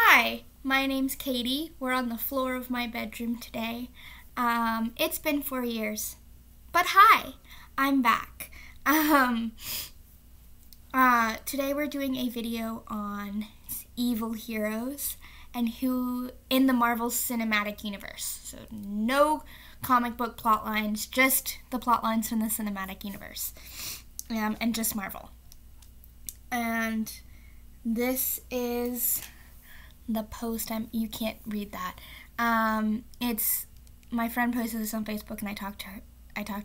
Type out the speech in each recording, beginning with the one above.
Hi, my name's Katie. We're on the floor of my bedroom today. It's been 4 years. But hi, I'm back. Today we're doing a video on evil heroes and who in the Marvel Cinematic Universe. So no comic book plot lines, just the plot lines from the Cinematic Universe. And just Marvel. And this is the post. You can't read that. It's my friend posted this on Facebook, and I talked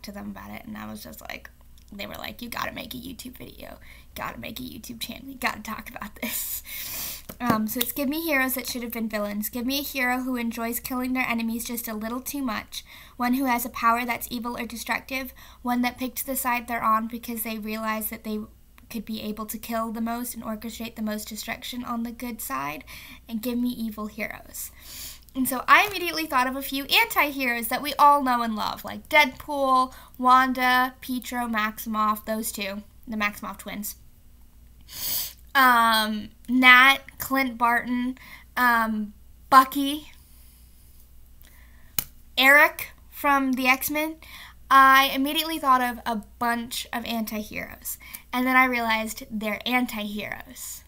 to them about it, and I was just like, they were like, you gotta make a YouTube video, you gotta make a YouTube channel, you gotta talk about this. So it's give me heroes that should have been villains. Give me a hero who enjoys killing their enemies just a little too much, one who has a power that's evil or destructive, one that picked the side they're on because they realize that they could be able to kill the most and orchestrate the most destruction on the good side, and give me evil heroes. And so I immediately thought of a few anti-heroes that we all know and love, like Deadpool, Wanda, Pietro, Maximoff, those two, the Maximoff twins. Nat, Clint Barton, Bucky, Eric from the X-Men. I immediately thought of a bunch of anti-heroes, and then I realized they're anti-heroes.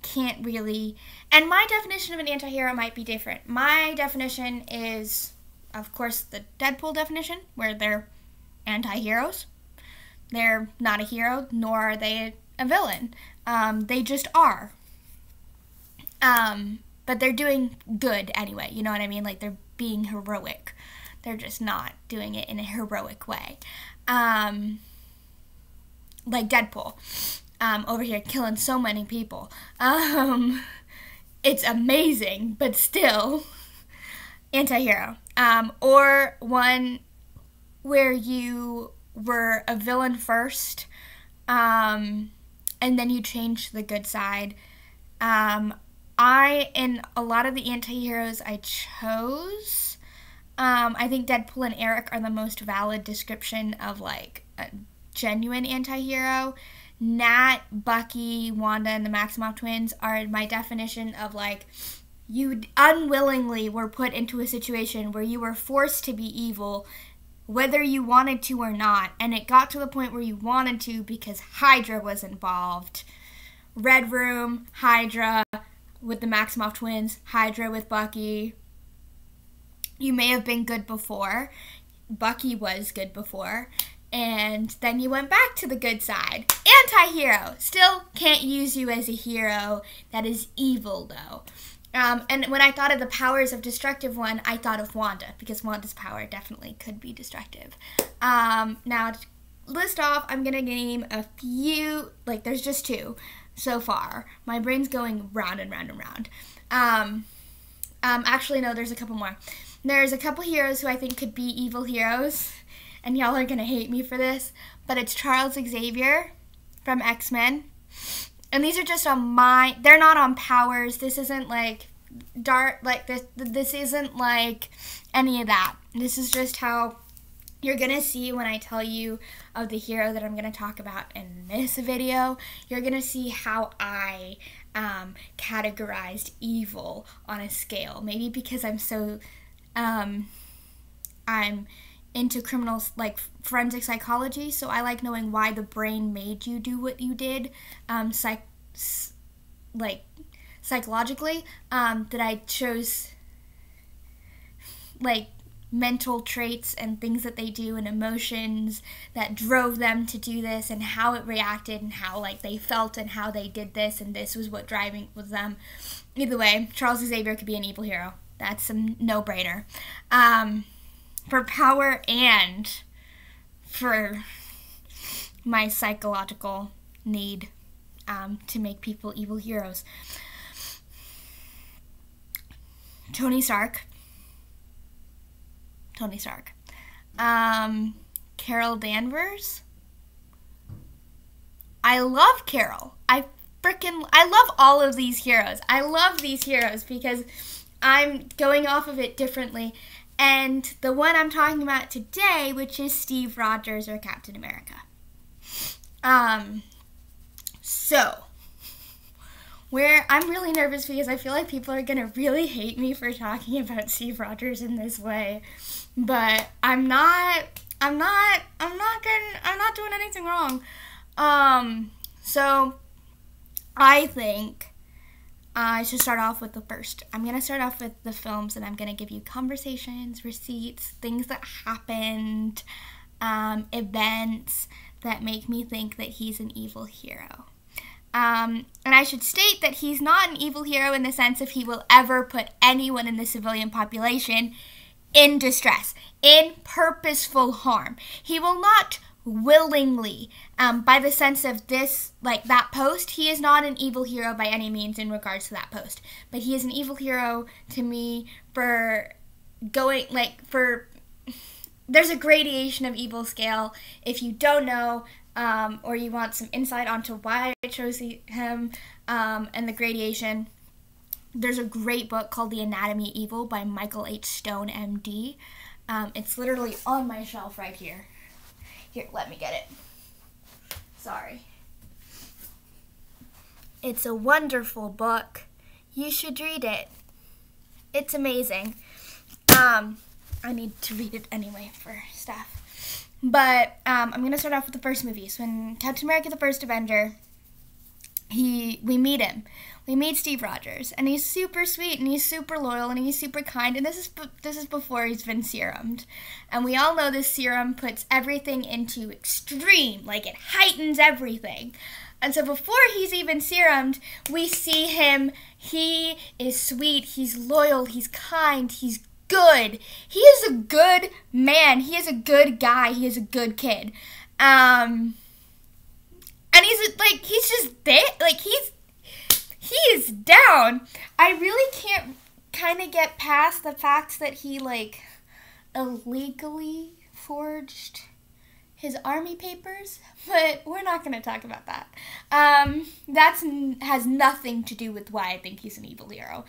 Can't really, and my definition of an anti-hero might be different. My definition is, of course, the Deadpool definition, where they're anti-heroes. They're not a hero, nor are they a villain. They just are. But they're doing good anyway, you know what I mean? Like, they're being heroic. They're just not doing it in a heroic way. Like Deadpool. Over here killing so many people. It's amazing, but still anti-hero. Or one where you were a villain first, and then you changed to the good side. In a lot of the anti-heroes I chose, I think Deadpool and Eric are the most valid description of, like, a genuine anti-hero. Nat, Bucky, Wanda, and the Maximoff twins are my definition of, like, you unwillingly were put into a situation where you were forced to be evil, whether you wanted to or not, and it got to the point where you wanted to because Hydra was involved. Red Room, Hydra with the Maximoff twins, Hydra with Bucky. You may have been good before. Bucky was good before. And then you went back to the good side. Anti-hero. Still can't use you as a hero that is evil, though. And when I thought of the powers of destructive one, I thought of Wanda, because Wanda's power definitely could be destructive. Now, to list off, I'm going to name a few, like, there's just two so far. My brain's going round and round and round. Actually, no, there's a couple more. There's a couple heroes who I think could be evil heroes, and y'all are going to hate me for this, but it's Charles Xavier from X-Men. And these are just on they're not on powers. This isn't like this isn't like any of that. This is just how you're going to see when I tell you of the hero that I'm going to talk about in this video. You're going to see how I categorized evil on a scale. Maybe because I'm so I'm into criminals, like forensic psychology, so I like knowing why the brain made you do what you did, psychologically, that I chose, like, mental traits and things that they do and emotions that drove them to do this and how it reacted and how, like, they felt and how they did this, and this was what driving was them. Either way, Charles Xavier could be an evil hero. That's a no-brainer. For power and for my psychological need to make people evil heroes. Tony Stark. Carol Danvers. I love Carol. I love all of these heroes. I love these heroes because I'm going off of it differently. And the one I'm talking about today, which is Steve Rogers or Captain America. So, where I'm really nervous because I feel like people are gonna really hate me for talking about Steve Rogers in this way. But I'm not doing anything wrong. So I think I should start off with the first. I'm going to start off with the films, and I'm going to give you conversations, receipts, things that happened, events that make me think that he's an evil hero. And I should state that he's not an evil hero in the sense of he will ever put anyone in the civilian population in distress, in purposeful harm. He will not willingly, by the sense of this, like that post, he is not an evil hero by any means in regards to that post. But he is an evil hero to me for going, like, for, there's a gradation of evil scale. If you don't know, or you want some insight onto why I chose him, and the gradation, there's a great book called The Anatomy of Evil by Michael H. Stone, MD. It's literally on my shelf right here. Here, let me get it. Sorry. It's a wonderful book. You should read it. It's amazing. I need to read it anyway for stuff. But I'm going to start off with the first movie. So in Captain America: The First Avenger, we meet him. We meet Steve Rogers, and he's super sweet, and he's super loyal, and he's super kind, and this is before he's been serumed. And we all know this serum puts everything into extreme, like it heightens everything. And so before he's even serumed, we see him, he is sweet, he's loyal, he's kind, he's good. He is a good man, he is a good guy, he is a good kid. And he's just there, like he is down. I really can't kind of get past the fact that he, like, illegally forged his army papers, but we're not going to talk about that. That has nothing to do with why I think he's an evil hero.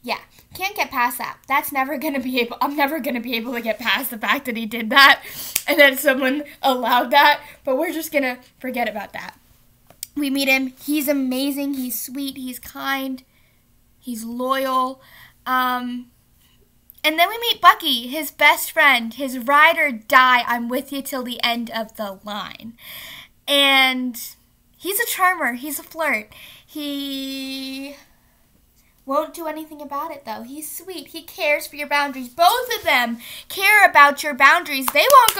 Yeah, can't get past that. I'm never going to be able to get past the fact that he did that and that someone allowed that, but we're just going to forget about that. We meet him. He's amazing. He's sweet. He's kind. He's loyal. And then we meet Bucky, his best friend, his ride or die, I'm with you till the end of the line. And he's a charmer. He's a flirt. He won't do anything about it, though. He's sweet. He cares for your boundaries. Both of them care about your boundaries. They won't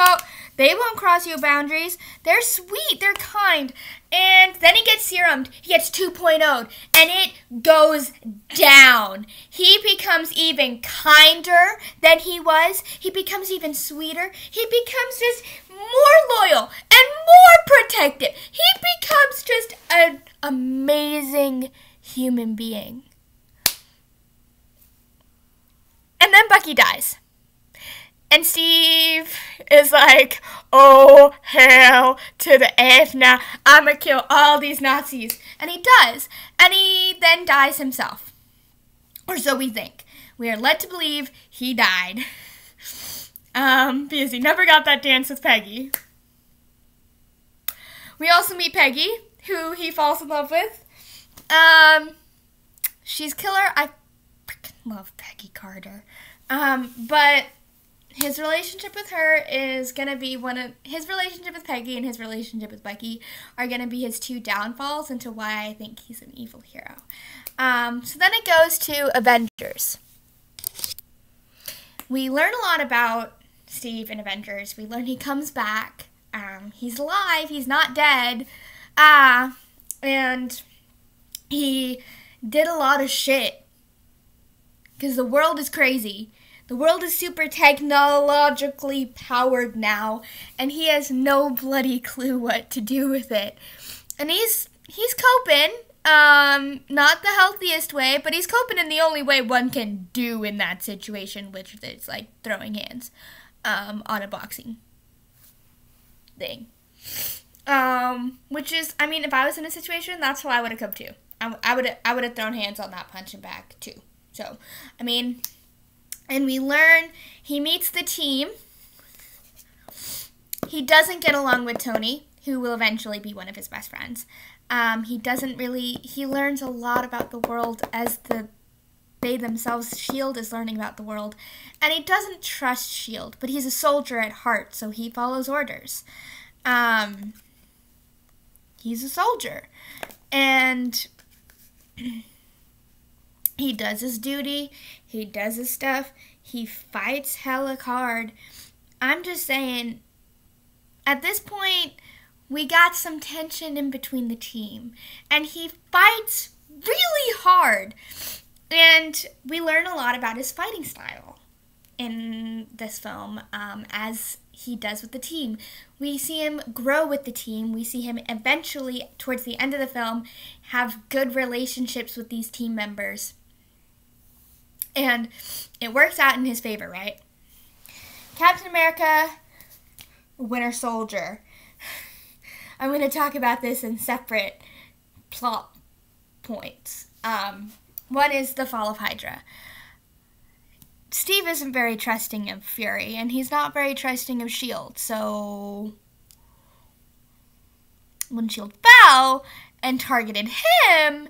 cross your boundaries. They're sweet. They're kind. And then he gets serumed. He gets 2.0'd, and it goes down. He becomes even kinder than he was. He becomes even sweeter. He becomes just more loyal and more protective. He becomes just an amazing human being. And then Bucky dies. And Steve is like, oh, hell to the F now. I'm going to kill all these Nazis. And he does. And he then dies himself. Or so we think. We are led to believe he died. Because he never got that dance with Peggy. We also meet Peggy, who he falls in love with. She's killer. I freaking love Peggy Carter. But his relationship with her is going to be his relationship with Peggy and his relationship with Bucky are going to be his two downfalls into why I think he's an evil hero. So then it goes to Avengers. We learn a lot about Steve in Avengers. We learn he comes back. He's alive. He's not dead. And he did a lot of shit. Because the world is crazy. The world is super technologically powered now, and he has no bloody clue what to do with it. And he's coping, not the healthiest way, but he's coping in the only way one can do in that situation, which is like throwing hands on a boxing thing. Which is, I mean, if I was in a situation, that's how I would have coped too. I would have thrown hands on that punching bag too. So, I mean, and we learn he meets the team, He doesn't get along with Tony, who will eventually be one of his best friends. He learns a lot about the world as they themselves, S.H.I.E.L.D. is learning about the world. And he doesn't trust S.H.I.E.L.D., but he's a soldier at heart, so he follows orders. He's a soldier. And he does his duty. He does his stuff. He fights hella hard. I'm just saying, at this point, we got some tension in between the team. And he fights really hard. And we learn a lot about his fighting style in this film, as he does with the team. We see him grow with the team. We see him eventually, towards the end of the film, have good relationships with these team members. And it works out in his favor, right? Captain America, Winter Soldier. I'm going to talk about this in separate plot points. One is the fall of Hydra. Steve isn't very trusting of Fury, and he's not very trusting of S.H.I.E.L.D., so when S.H.I.E.L.D. fell and targeted him,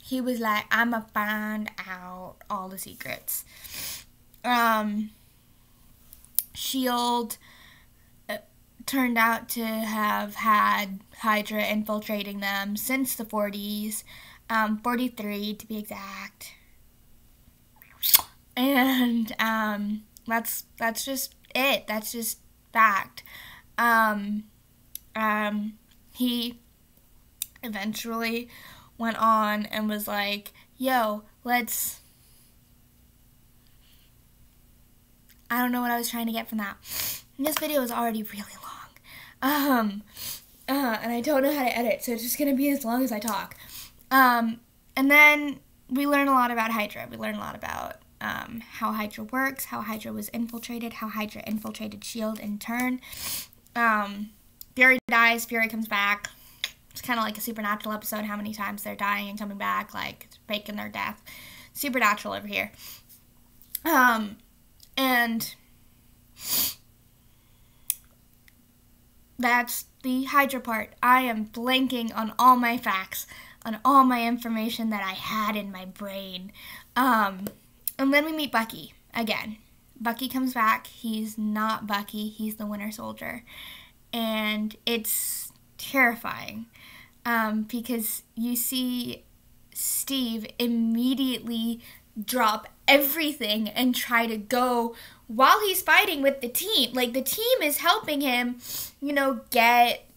he was like, I'ma find out all the secrets. S.H.I.E.L.D. turned out to have had Hydra infiltrating them since the 40s, 43 to be exact. And that's just it. That's just fact. He eventually went on and was like, yo, let's... I don't know what I was trying to get from that. This video is already really long. And I don't know how to edit, so it's just going to be as long as I talk. And then we learn a lot about Hydra. We learn a lot about how Hydra works, how Hydra was infiltrated, how Hydra infiltrated S.H.I.E.L.D. in turn. Fury dies, Fury comes back. It's kind of like a Supernatural episode, how many times they're dying and coming back, like faking their death. Supernatural over here. And that's the Hydra part. I am blanking on all my facts, on all my information that I had in my brain. And then we meet Bucky again. Bucky comes back. He's not Bucky. He's the Winter Soldier. And it's terrifying because you see Steve immediately drop everything and try to go while he's fighting with the team. Like, the team is helping him, get...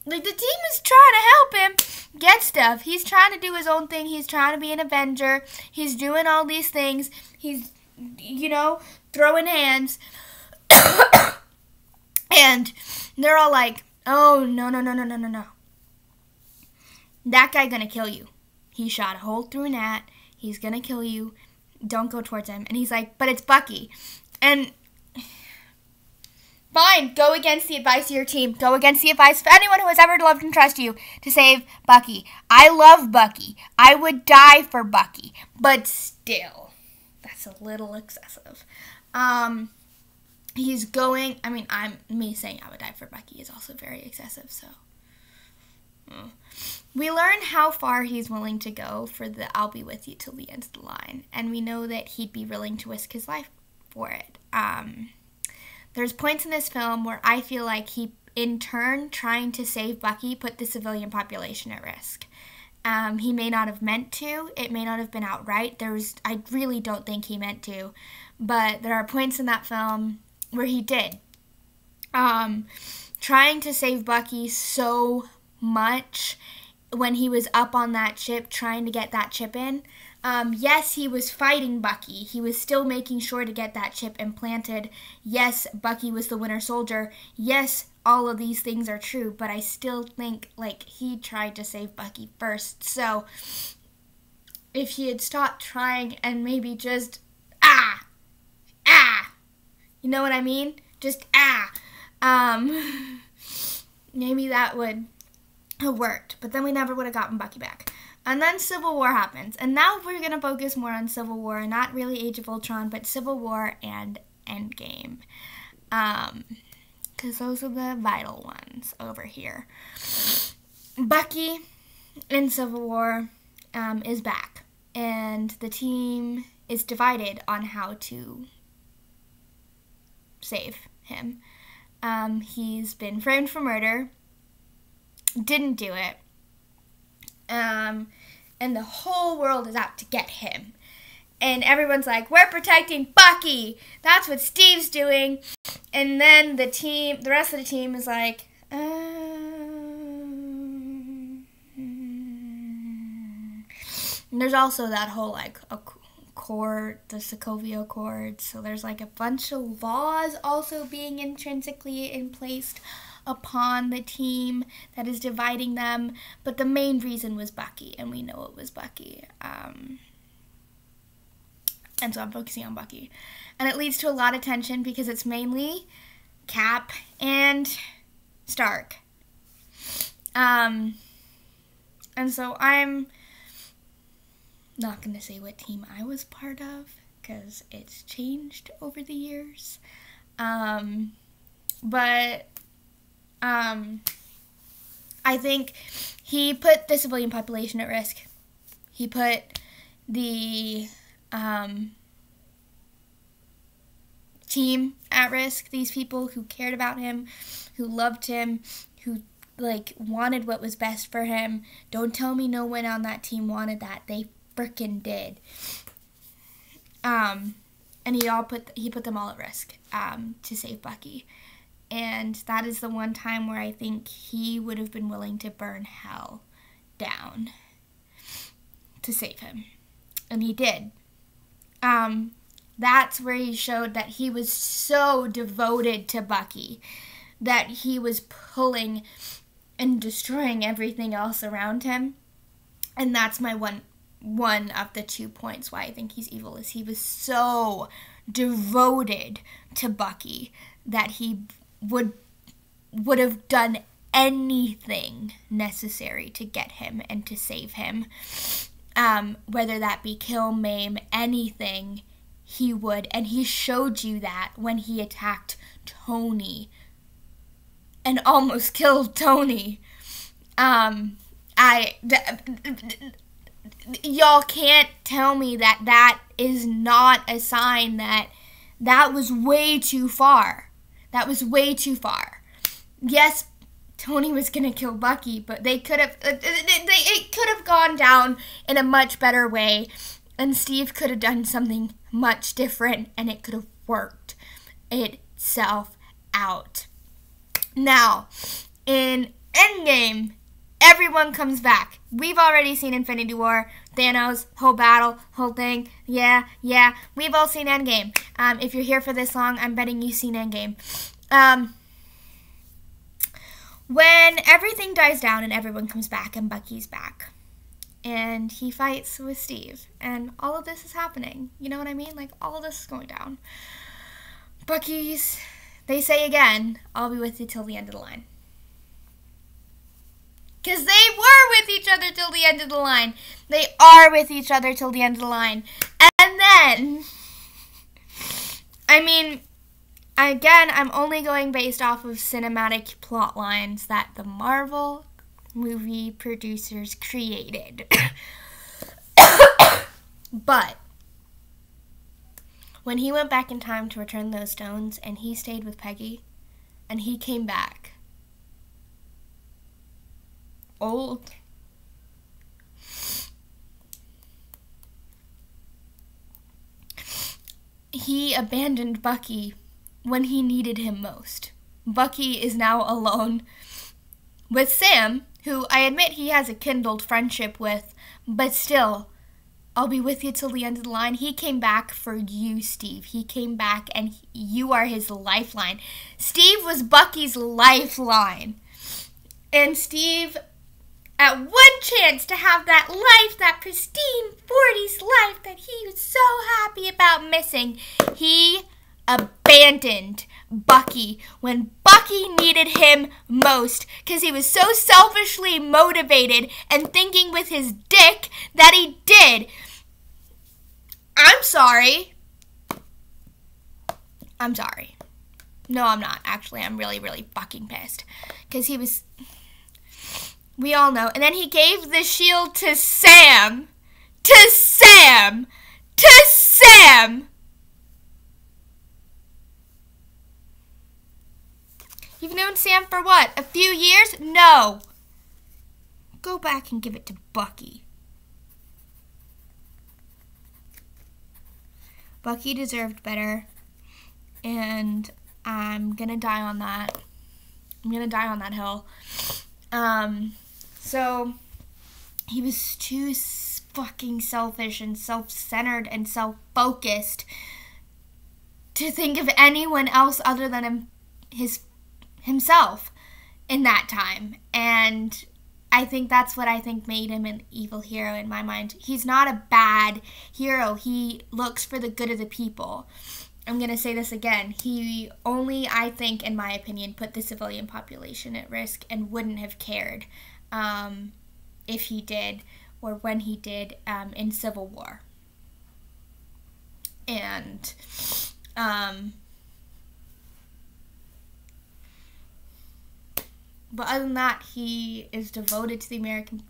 Like, the team is trying to help him get stuff. He's trying to do his own thing. He's trying to be an Avenger. He's doing all these things. He's, throwing hands. And they're all like, oh, no. That guy gonna kill you. He shot a hole through an ant. He's gonna kill you. Don't go towards him. And he's like, but it's Bucky. And fine, go against the advice of your team. Go against the advice of anyone who has ever loved and trusted you to save Bucky. I love Bucky. I would die for Bucky. But still, that's a little excessive. He's going, me saying I would die for Bucky is also very excessive, so. We learn how far he's willing to go for the I'll be with you till the end of the line. And we know that he'd be willing to risk his life for it. There's points in this film where I feel like he, in turn, trying to save Bucky, put the civilian population at risk. He may not have meant to. It may not have been outright. I really don't think he meant to. But there are points in that film where he did. Trying to save Bucky so much when he was up on that ship trying to get that chip in. Yes, he was fighting Bucky. He was still making sure to get that chip implanted. Yes, Bucky was the Winter Soldier. Yes, all of these things are true, but I still think, he tried to save Bucky first. So, if he had stopped trying and maybe just, you know what I mean? Just, maybe that would have worked, but then we never would have gotten Bucky back. And then Civil War happens, and now we're going to focus more on Civil War, not really Age of Ultron, but Civil War and Endgame. Because those are the vital ones over here. Bucky in Civil War is back, and the team is divided on how to save him. He's been framed for murder, didn't do it, and the whole world is out to get him. And everyone's like, we're protecting Bucky. That's what Steve's doing. And then the rest of the team is like, And there's also that whole, like, accord, the Sokovia Accord. So there's, like, a bunch of laws also being intrinsically placed upon the team that is dividing them. But the main reason was Bucky, and we know it was Bucky. And so I'm focusing on Bucky. And it leads to a lot of tension because it's mainly Cap and Stark. And so I'm not going to say what team I was part of because it's changed over the years. But I think he put the civilian population at risk. He put the team at risk, these people who cared about him, who loved him, who like wanted what was best for him. Don't tell me no one on that team wanted that. They frickin' did. And he put them all at risk to save Bucky. And that is the one time where I think he would have been willing to burn hell down to save him. And he did. That's where he showed that he was so devoted to Bucky, that he was pulling and destroying everything else around him. And that's my one of the 2 points why I think he's evil, is he was so devoted to Bucky that he would have done anything necessary to get him and to save him. Whether that be kill, maim, anything, he would. And he showed you that when he attacked Tony and almost killed Tony. Y'all can't tell me that is not a sign that was way too far. That was way too far. Yes, Tony was gonna kill Bucky, but it could have gone down in a much better way, and Steve could have done something much different, and it could have worked itself out. Now, in Endgame, everyone comes back. We've already seen Infinity War, Thanos, whole battle, whole thing. Yeah. We've all seen Endgame. If you're here for this long, I'm betting you've seen Endgame. When everything dies down and everyone comes back and Bucky's back and he fights with Steve and all of this is happening, you know what I mean? Like, all of this is going down. They say again, I'll be with you till the end of the line. Because they were with each other till the end of the line. They are with each other till the end of the line. And then, I mean, again, I'm only going based off of cinematic plot lines that the Marvel movie producers created. But when he went back in time to return those stones and he stayed with Peggy and he came back old, he abandoned Bucky when he needed him most. Bucky is now alone with Sam, who I admit he has a kindled friendship with, but still, I'll be with you till the end of the line. He came back for you, Steve. He came back and you are his lifeline. Steve was Bucky's lifeline. And Steve, at one chance to have that life, that pristine 40s life that he was so happy about missing, he abandoned Bucky when Bucky needed him most because he was so selfishly motivated and thinking with his dick that he did. I'm sorry. I'm sorry. No, I'm not. Actually, I'm really, really fucking pissed. Because he was... We all know. And then he gave the shield to Sam. To Sam! To Sam! You've known Sam for what? A few years? No. Go back and give it to Bucky. Bucky deserved better. And I'm gonna die on that. I'm gonna die on that hill. So he was too fucking selfish and self-centered and self-focused to think of anyone else other than himself in that time. And I think that's what I think made him an evil hero in my mind. He's not a bad hero. He looks for the good of the people. I'm going to say this again. He only, I think, in my opinion, put the civilian population at risk and wouldn't have cared if he did or when he did in Civil War. And but other than that, he is devoted to the American,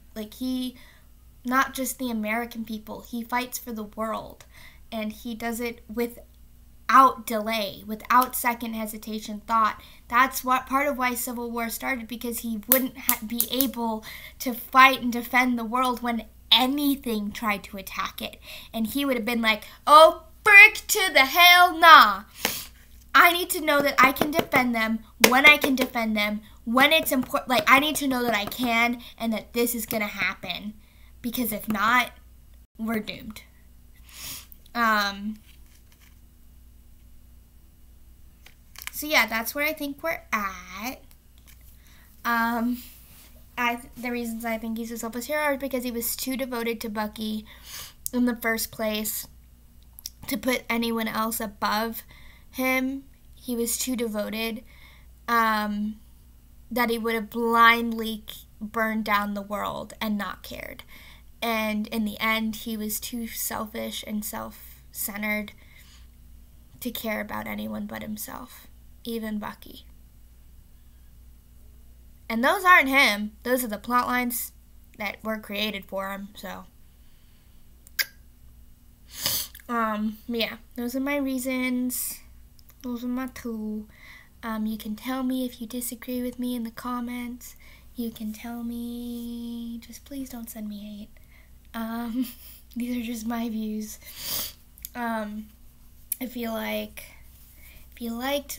not just the American people, he fights for the world. And he does it without delay, without second hesitation thought. That's what part of why Civil War started, because he wouldn't be able to fight and defend the world when anything tried to attack it. And he would have been like, oh, frick to the hell nah. I need to know that I can defend them when I can defend them, when it's important. I need to know that I can and that this is going to happen. Because if not, we're doomed. So yeah, that's where I think we're at. The reasons I think he's a selfless hero are because he was too devoted to Bucky in the first place to put anyone else above him. He was too devoted that he would have blindly burned down the world and not cared. And in the end, he was too selfish and self-centered to care about anyone but himself, even Bucky. And those aren't him. Those are the plot lines that were created for him, so. Yeah, those are my reasons. Those are my two. You can tell me if you disagree with me in the comments. You can tell me, just please don't send me hate. These are just my views. If you liked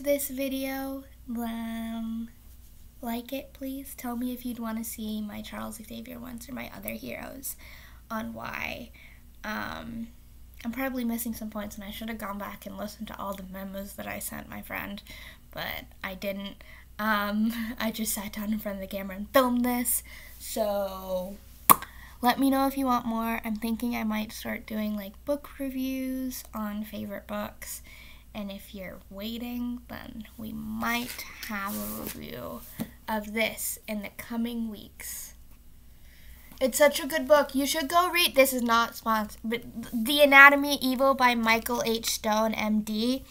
this video, like it, please. Tell me if you'd want to see my Charles Xavier ones or my other heroes on why. I'm probably missing some points, and I should have gone back and listened to all the memos that I sent my friend, but I didn't. I just sat down in front of the camera and filmed this, so let me know if you want more. I'm thinking I might start doing book reviews on favorite books, and if you're waiting, then we might have a review of this in the coming weeks. It's such a good book. You should go read. This is not sponsored, but The Anatomy of Evil by Michael H. Stone, MD.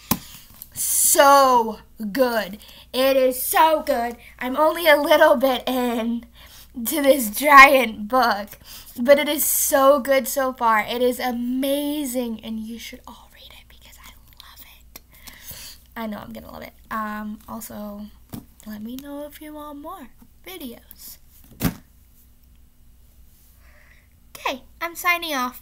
So good. It is so good. I'm only a little bit in to this giant book, but it is so good so far. It is amazing, and you should all read it because I love it. I know I'm gonna love it. Also, let me know if you want more videos. Okay, I'm signing off.